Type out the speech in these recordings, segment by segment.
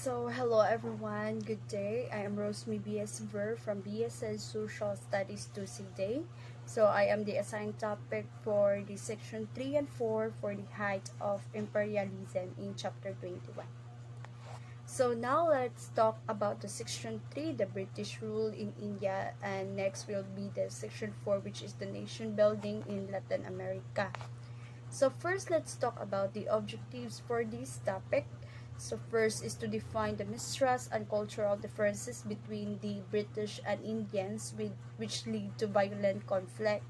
Hello everyone, good day. I am Rosemy B.S. Ver from BSN Social Studies 2C I am the assigned topic for the section 3 and 4 for the height of imperialism in chapter 21. So now let's talk about the section 3, the British rule in India, and next will be the section 4, which is the nation building in Latin America. So first, let's talk about the objectives for this topic. So first is to define the mistrust and cultural differences between the British and Indians which lead to violent conflict.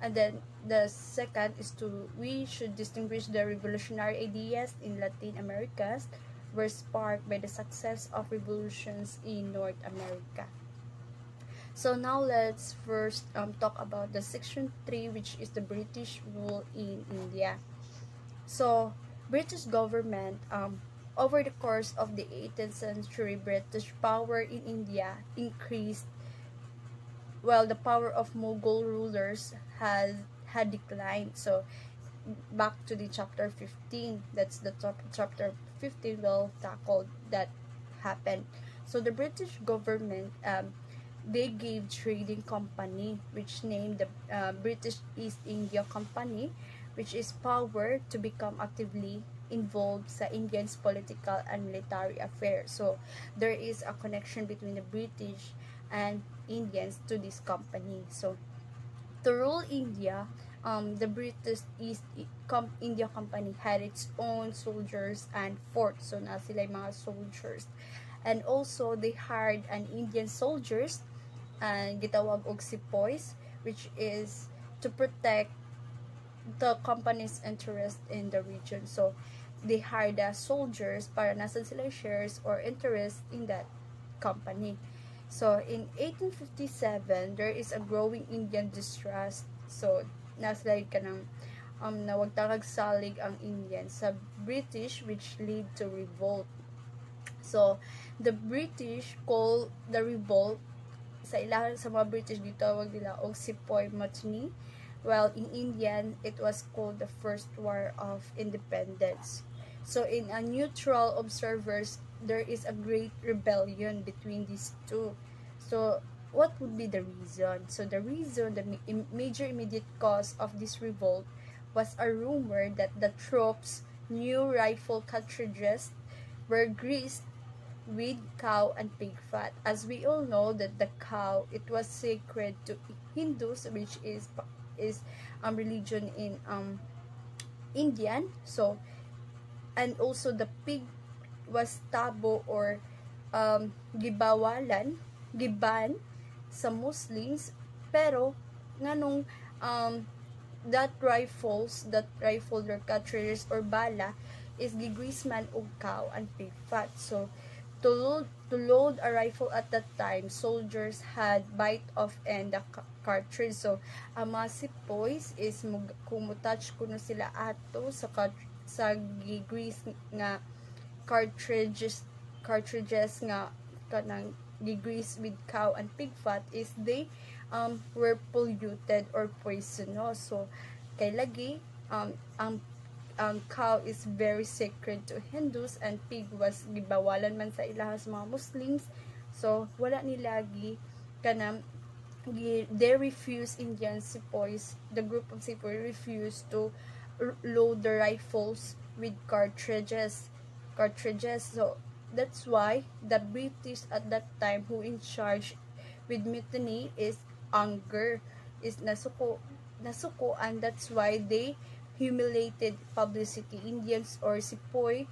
And then the second is we should distinguish the revolutionary ideas in Latin America were sparked by the success of revolutions in North America. So now let's first talk about the section 3, which is the British rule in India. So British government over the course of the 18th century, British power in India increased while the power of Mughal rulers had declined. So back to the chapter 15, that's the chapter 15 will tackle that happened. So the British government they gave trading company which named the British East India Company, which is power to become actively involved sa Indians political and military affairs. So there is a connection between the British and Indians to this company. So to rule India, the British East India Company had its own soldiers and forts. So na sila yung mga soldiers. And also they hired an Indian soldiers and gitawag og sepoys, which is to protect the company's interest in the region. So they hired the soldiers para nasa sila shares or interest in that company. So in 1857 there is a growing Indian distrust. So nasa ka ng nawagtangag salig ang Indian sa British, which lead to revolt. So the British call the revolt sa ilahan sa mga British gitawag nila og Sepoy Mutiny, while in Indian it was called the First War of Independence. So in a neutral observers, there is a great rebellion between these two. So what would be the reason? So the reason, the major immediate cause of this revolt was a rumor that the troops' new rifle cartridges were greased with cow and pig fat. As we all know that the cow, it was sacred to Hindus, which is religion in Indian. So and also the pig was tabo or giban sa Muslims, pero nganong that rifle their cartridges or bala is gigreasman og cow and pig fat. So to load a rifle at that time, soldiers had bite off and the cartridge. So ang mga sepoys is kumutouch kuno sila ato sa gigrease nga cartridges nga kanang gigrease with cow and pig fat is they were polluted or poisonous. So kay lagi ang cow is very sacred to Hindus and pig was gibawalan man sa ilaha sa mga Muslims. So wala nilagi kanang they refuse Indian sepoys, the group of sepoys refused to load the rifles with cartridges. So that's why the British at that time who in charge with mutiny is anger, is nasuko, and that's why they humiliated publicity. Indians or sepoys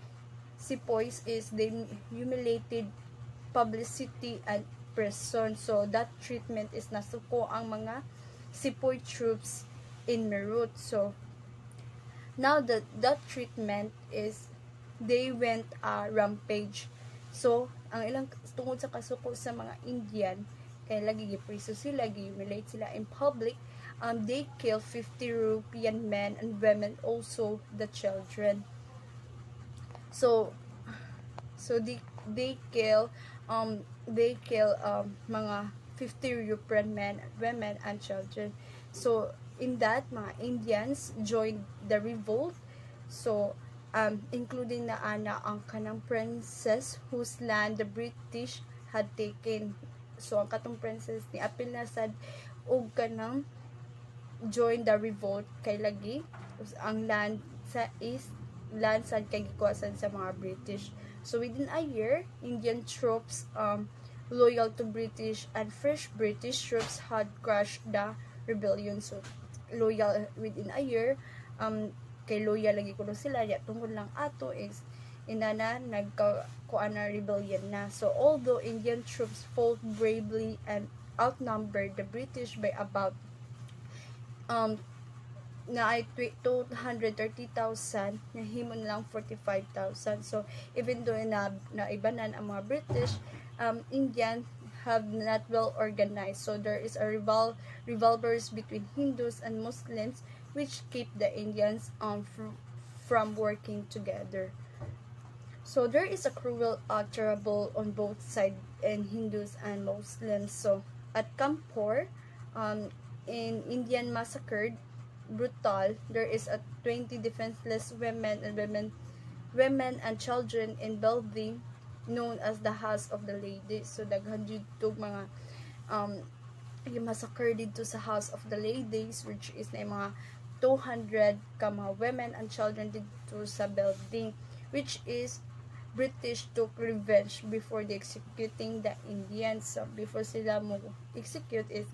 is they humiliated publicity and prison. So that treatment is nasuko ang mga sepoy troops in Meerut. So now that treatment is they went rampage. So ang ilang tungod sa kasuko sa mga Indian kay lagi gipriso sila, humiliate sila in public. They kill 50 European men and women, also the children. So they kill mga 50 European men, women and children. So in that, mga Indians joined the revolt. So including na ana ang kanang princess whose land the British had taken. So ang katong princess ni apil na sad og kanang join the revolt kay lagi ang land sa east land sad kay gikuhasan sa mga British. So within a year, Indian troops loyal to British and fresh British troops had crushed the rebellion. So loyal within a year, kay loyal lagi kuno sila ya tungod lang ato is inana nagkakuan na rebellion na. So although Indian troops fought bravely and outnumbered the British by about na ay 230,000, nahimo lang 45,000. So even though na naibanan ang mga British, Indian have not well organized. So there is a revolvers between Hindus and Muslims which keep the Indians from working together. So there is a cruel trouble on both sides in Hindus and Muslims. So at Kanpur, in Indian massacred brutal, there is a 20 defenseless women and children in building known as the House of the Ladies. So daghan jud tog mga yung massacre dito sa House of the Ladies, which is na mga 200 ka mga women and children dito sa building, which is British took revenge before the executing the Indians. So before sila mo execute is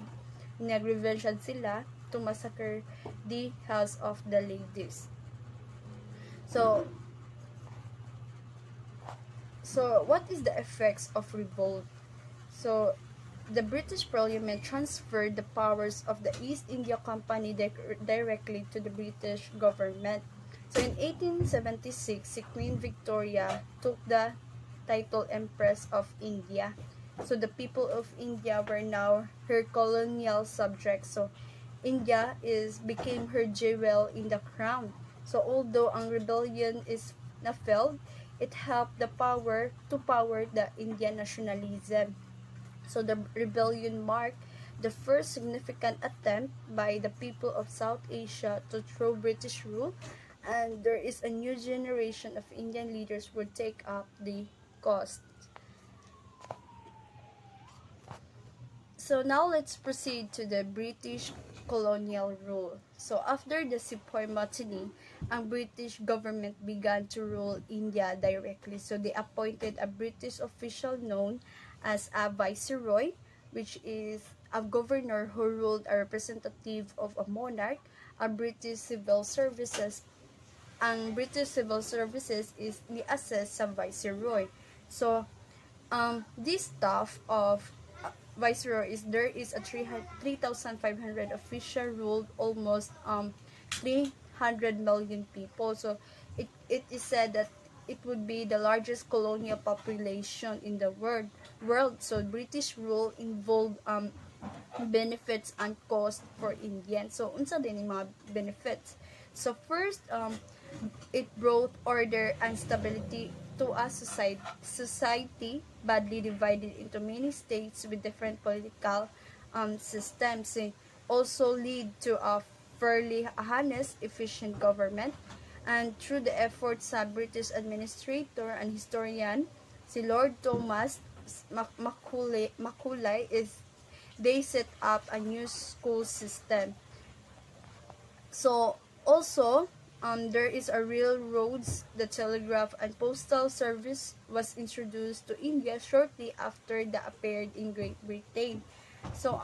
nag-revenge sila to massacre the House of the Ladies. So what is the effects of revolt? So the British Parliament transferred the powers of the East India Company directly to the British government. So in 1876, si Queen Victoria took the title Empress of India. So the people of India were now her colonial subjects. So India became her jewel in the crown. So although ang rebellion is na failed, it helped to power the Indian nationalism. So the rebellion marked the first significant attempt by the people of South Asia to throw British rule, and there is a new generation of Indian leaders who would take up the cause. So now let's proceed to the British colonial rule. So after the Sepoy Mutiny, ang British government began to rule India directly. So they appointed a British official known as a viceroy, which is a governor who ruled a representative of a monarch. A British civil services, ang British civil services is ni-assess sa viceroy. So this staff of viceroy there is a 3,500 official ruled almost 300 million people. So it is said that it would be the largest colonial population in the world. So British rule involved benefits and cost for Indians. So unsa din yung mga benefits? So first, it brought order and stability to a society badly divided into many states with different political systems. It also lead to a fairly honest, efficient government. And through the efforts sa British administrator and historian, si Lord Thomas Macaulay they set up a new school system. So also, there is a railroads, the telegraph and postal service was introduced to India shortly after the appeared in Great Britain. So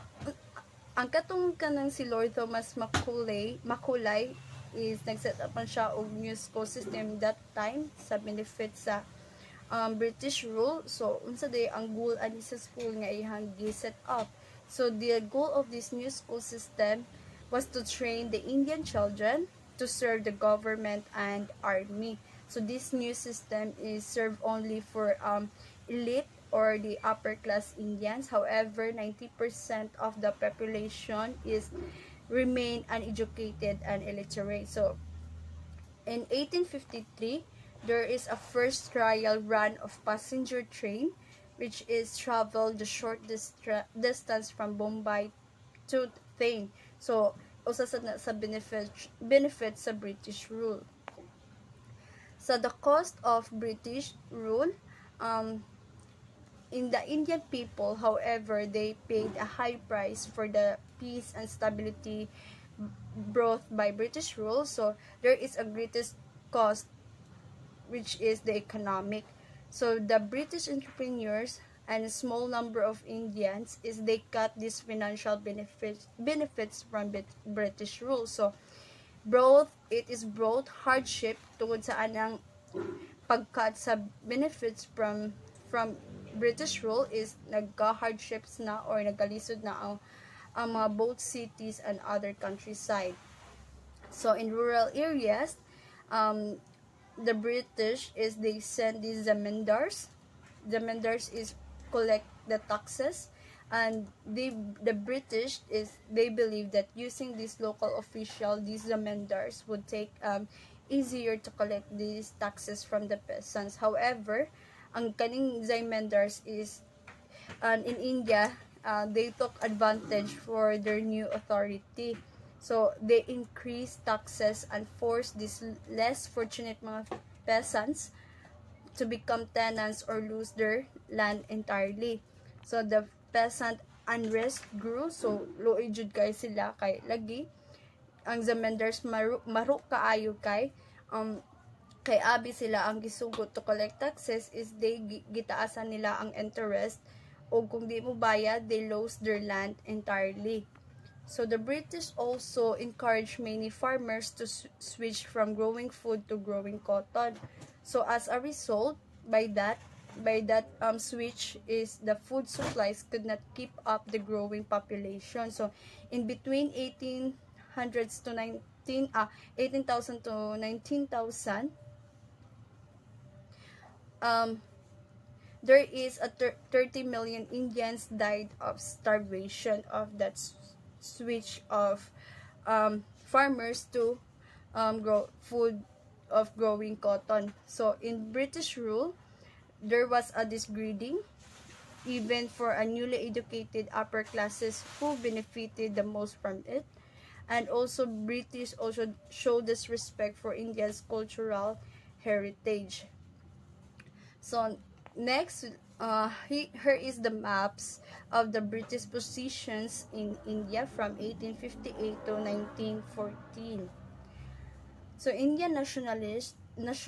ang katong kanang si Lord Thomas Macaulay is nag-set up man siya og new school system that time sa benefit sa British rule. So unsa day ang goal ani sa school nga ihang gi-set up? So the goal of this new school system was to train the Indian children to serve the government and army. So this new system is served only for elite or the upper class Indians. However, 90% of the population remain uneducated and illiterate. So in 1853, there is a first trial run of passenger train, which is traveled the short distance from Bombay to Thane. So usa sa benefit sa British rule. So the cost of British rule, um, in the Indian people, however, they paid a high price for the peace and stability brought by British rule. So there is a greatest cost, which is the economic. So the British entrepreneurs and a small number of Indians is they got these financial benefits from British rule. So it is brought hardship tungod sa anang pagkat sa benefits from British rule is nagka-hardships na or nagkalisod na ang mga both cities and other countryside. So in rural areas, um, the British is they send these zamindars. Zamindars is collect the taxes, and the British is they believe that using this local official, these zamindars would take easier to collect these taxes from the peasants. However, ang kaning zamindars is in India, they took advantage for their new authority. So, they increased taxes and forced these less fortunate mga peasants to become tenants or lose their land entirely. So, the peasant unrest grew. So, luoy jud kay sila kay lagi. Ang zamindars maru kaayo kay abi sila ang gisugot to collect taxes is they gitaasan nila ang interest, o kung di mo bayad, they lose their land entirely. So the British also encouraged many farmers to switch from growing food to growing cotton. So as a result, by that switch is the food supplies could not keep up the growing population. So in between 18,000 to 19,000, there is a 30 million Indians died of starvation of that switch of farmers to grow food of growing cotton. So in British rule, there was a disgreeding even for a newly educated upper classes who benefited the most from it. And also British also showed disrespect for India's cultural heritage. So next, here is the maps of the British positions in India from 1858 to 1914. So Indian nationalist means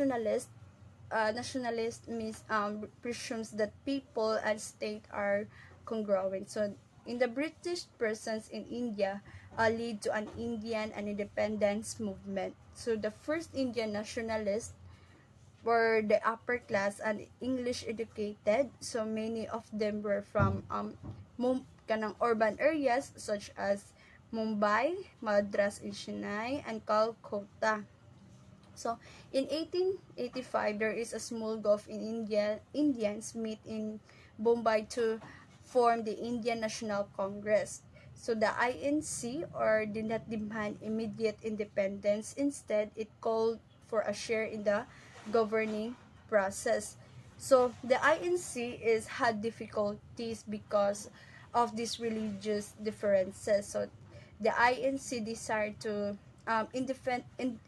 presumes that people and state are congruent. So in the British presence in India lead to an Indian and independence movement. So the first Indian nationalists were the upper class and English educated. So many of them were from kanang urban areas such as Mumbai, Madras and Chennai, and Calcutta. So in 1885, there is a small gulf in India. Indians meet in Bombay to form the Indian National Congress. So the INC or did not demand immediate independence. Instead, it called for a share in the governing process. So the INC had difficulties because of these religious differences. So the INC desired to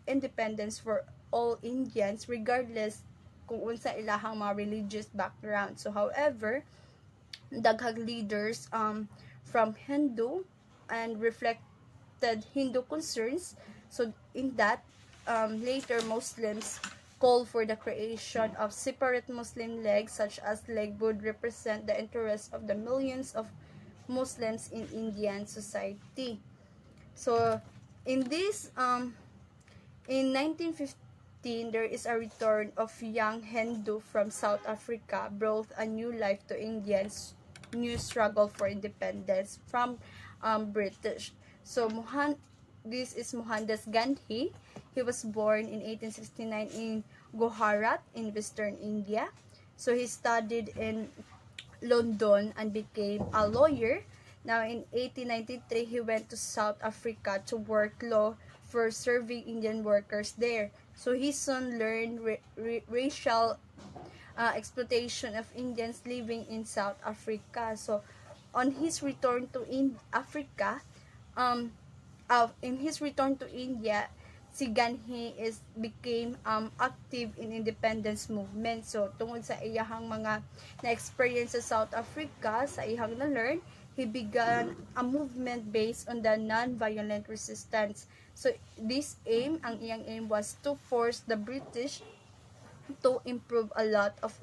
independence for all Indians regardless kung unsa ilahang mga religious background. So however, daghang leaders from Hindu and reflected Hindu concerns. So in that, later Muslims called for the creation of separate Muslim leagues, such as league would represent the interests of the millions of Muslims in Indian society. So in this in 1915, there is a return of young Hindu from South Africa, brought a new life to Indians' new struggle for independence from British. So this is Mohandas Gandhi. He was born in 1869 in Gujarat in Western India. So he studied in London and became a lawyer. Now in 1893, he went to South Africa to work law for serving Indian workers there. So his son learned racial exploitation of Indians living in South Africa. So on his return to Africa, in his return to India, si Ganhi became active in independence movement. So tungod sa iyahang mga na-experience sa South Africa, sa iyang na-learn, he began a movement based on the non-violent resistance. So ang iyang aim was to force the British to improve a lot of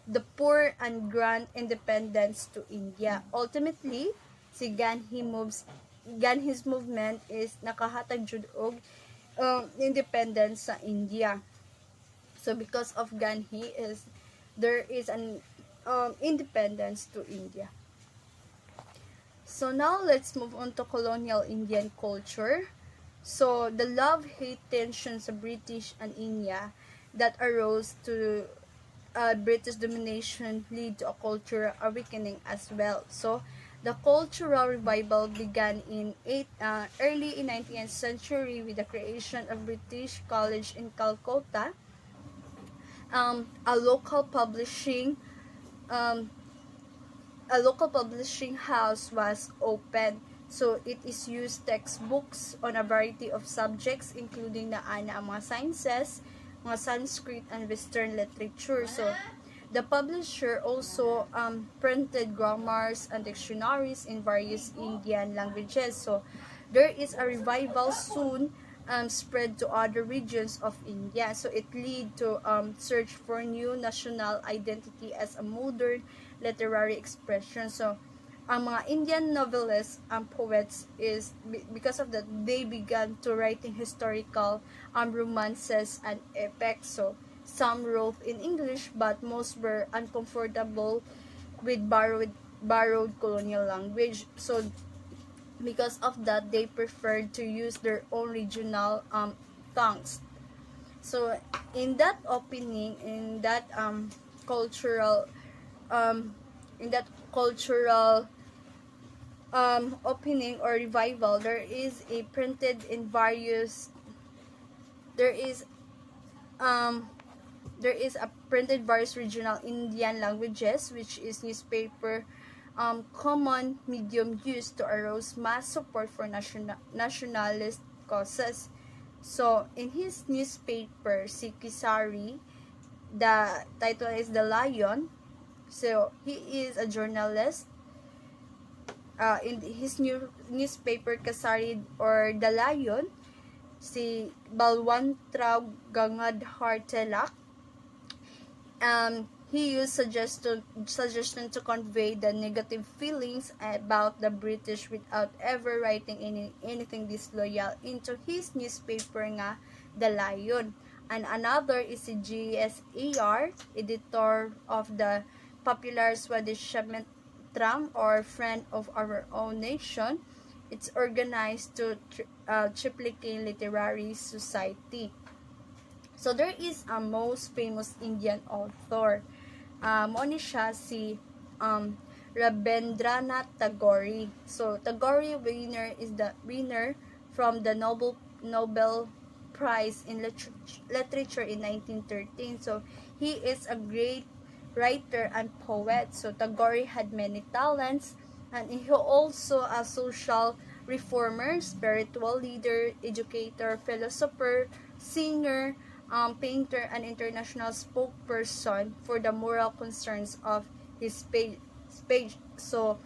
the poor and grant independence to India. Ultimately, si Ganhi's movement is nakahatag jud og independence sa India. So because of Ganhi there is an independence to India. So now let's move on to colonial Indian culture. So the love-hate tensions of British and India that arose to British domination lead to a cultural awakening as well. So the cultural revival began in early in 19th century with the creation of British College in Calcutta, a local publishing house was opened. So it is used textbooks on a variety of subjects including na mga sciences, mga Sanskrit and Western literature. So the publisher also printed grammars and dictionaries in various Indian languages. So there is a revival soon spread to other regions of India. So it led to search for new national identity as a modern literary expression. So ang mga Indian novelists and poets is because of that they began to writing historical romances and epics. So some wrote in English but most were uncomfortable with borrowed colonial language. So because of that they preferred to use their own regional tongues. So in that opening, in that cultural opening or revival, there is a printed in various regional Indian languages, which is newspaper common medium used to arouse mass support for nationalist causes. So in his newspaper, si Kisari, the title is The Lion. So he is a journalist. In his newspaper Kasari or The Lion, si Balwantra Gangadhar Telak, he used suggestion to convey the negative feelings about the British without ever writing anything disloyal into his newspaper nga The Lion. And another is si GSAR, editor of the popular Swedish Tram or Friend of Our Own Nation. It's organized to triplicate literary society. So there is a most famous Indian author. Mo ni siya si Rabindranath Tagore. So Tagore winner is the winner from the Nobel Prize in Literature in 1913. So he is a great writer and poet. So Tagore had many talents, and he also a social reformer, spiritual leader, educator, philosopher, singer, painter, and international spokesperson for the moral concerns of his page. So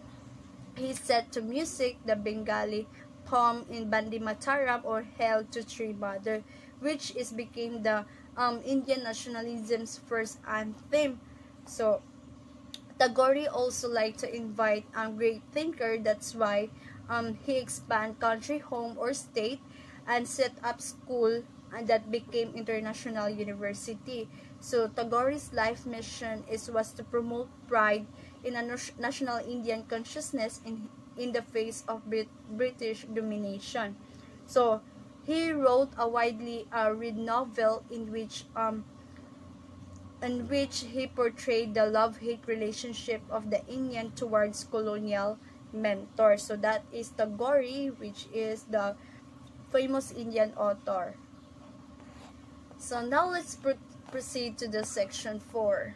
he set to music the Bengali poem in Bandi Mataram or Hail to Tree Mother, which became the Indian nationalism's first anthem. So Tagore also liked to invite a great thinker. That's why he expanded country home or state and set up school and that became international university. So Tagore's life mission was to promote pride in a national Indian consciousness in the face of British domination. So he wrote a widely read novel in which he portrayed the love-hate relationship of the Indian towards colonial mentors. So that is Tagore, which is the famous Indian author. So now let's proceed to the section 4.